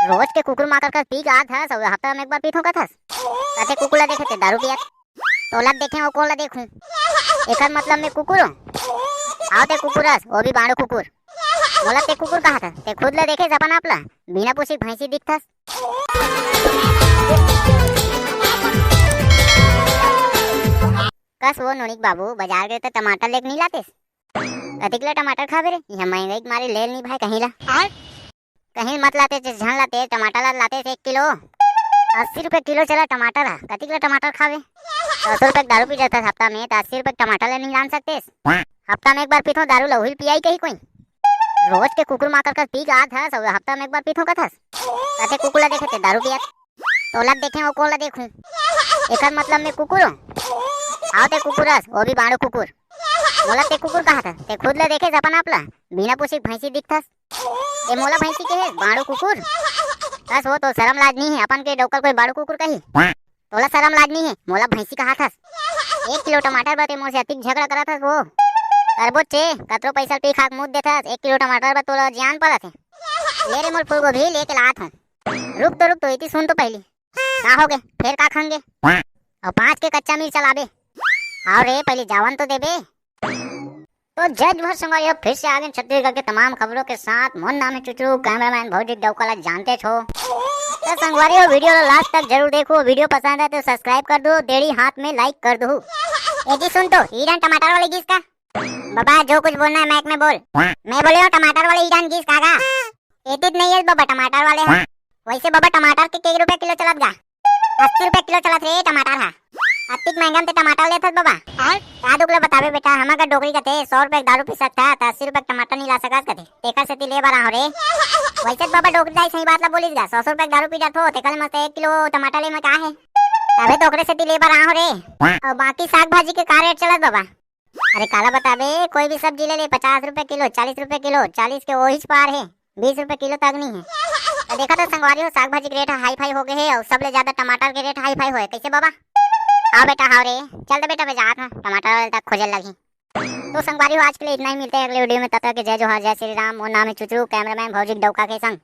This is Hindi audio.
रोज के कुकुर माकर कर पी का था सब हफ्ता में एक बार पीथो का था ताते कुकुला देखे थे दारू पिया तोला देखे और कोला देखूं एकर मतलब में कुकुर आओ ते कुकुरस वो भी बाड़ो कुकुर बोला ते कुकुर कहा था ते खुद ले देखे सपना आपला बिना पूछी भैंसी दिखथस। कस वो नोनिक बाबू बाजार गए तो टमाटर लेके नहीं लाते कति किलो टमाटर खावे रे यहाँ महंगाई के मारे ले नहीं भाई कहीं मत लाते झन लाते टमाटर लाते 1 किलो 80 रुपए किलो चला टमाटर है कति किलो टमाटर खावे 100 रुपए दारू पी जाता हफ्ता में तो 80 रुपए टमाटर ले नहीं लान सकते हफ्ता में एक बार पीथो दारू लहुल पियाई कहीं कोई रोज के कुकुर माकर कर पी का था सब हफ्ता में एक बार पीथो का था ताते कुकुला देखे थे दारू पिया तोला देखे और कोला देखूं एकर मतलब में कुकुर आओ ते कुकुरस वो भी बाड़ो कुकुर बोला ते कुकुर कहा था ते खुद ले देखे सपना आपला बिना पूछी भैंसी दिखथस ए मोला भैंसी के है बाड़ो कुकुर बस वो तो शर्म लाज नहीं है अपन के डोकर कोई बाड़ो कुकुर कही तोला शर्म लाज नहीं है मोला भैंसी कहा था 1 किलो टमाटर बते मोर से अतिक झगड़ा करा था वो करबो चे कतरो पैसा पी खाक मुद देथा 1 किलो टमाटर बा तोला जान पड़ा थे ले रे मोर फूलगोभी लेके लात हूं रुक तो इतनी सुन तो पहली का हो गए फिर का खाएंगे और 5 के कच्चा मिर्च चलाबे और रे पहले जावन तो देबे तो जज भर संगवारी फिर से आ गए छत्तीसगढ़ के तमाम खबरों के साथ मोन नाम है चुचू कैमरामैन भौजिक डौकाला जानते छो तो संगवारी वीडियो लास्ट तक जरूर देखो वीडियो पसंद है तो सब्सक्राइब कर दो देड़ी हाथ में लाइक कर दो। ए जी सुन तो ईरान टमाटर वाले गीस का बाबा जो कुछ बोलना है मैक में बोल मैं बोले हूँ टमाटर वाले ईरान गीस का एतित नहीं है बाबा टमाटर वाले है वैसे बाबा टमाटर के कई रुपए किलो चलत गा 80 रुपए किलो चलत रे टमाटर है अतिक महंगा में टमाटर लेथस बाबा का दुगला बतावे बेटा हम अगर डोगरी कते 100 रुपए दारू पी सकता तो 80 रुपए टमाटर नहीं ला सकत कते तेकर सेती ले बारा हो रे वैसे बाबा डोगरी दाई सही बात ला बोलिस गा 100 रुपए दारू पी जात हो तेकर मस्त 1 किलो टमाटर ले में का है तबे तोकरे सेती ले बारा हो रे और बाकी साग भाजी के का रेट चलत बाबा अरे काला बतावे कोई भी सब्जी ले 50 रुपए किलो 40 रुपए किलो 40 के ओहिच पार है 20 रुपए किलो तक नहीं है तो देखा तो संगवारी हो साग भाजी के रेट हाई फाई हो गए है और सबले ज्यादा टमाटर के रेट हाई फाई हो कैसे बाबा आओ बेटा हाँ रे चल दे बेटा मैं जात हूँ टमाटर तक खोजल लगी तो संगवारी हो आज के लिए इतना ही मिलते हैं अगले वीडियो में तब तक जय जोहार जय श्री राम। वो नाम है चुचू कैमरामैन भौजिक डौका के संग।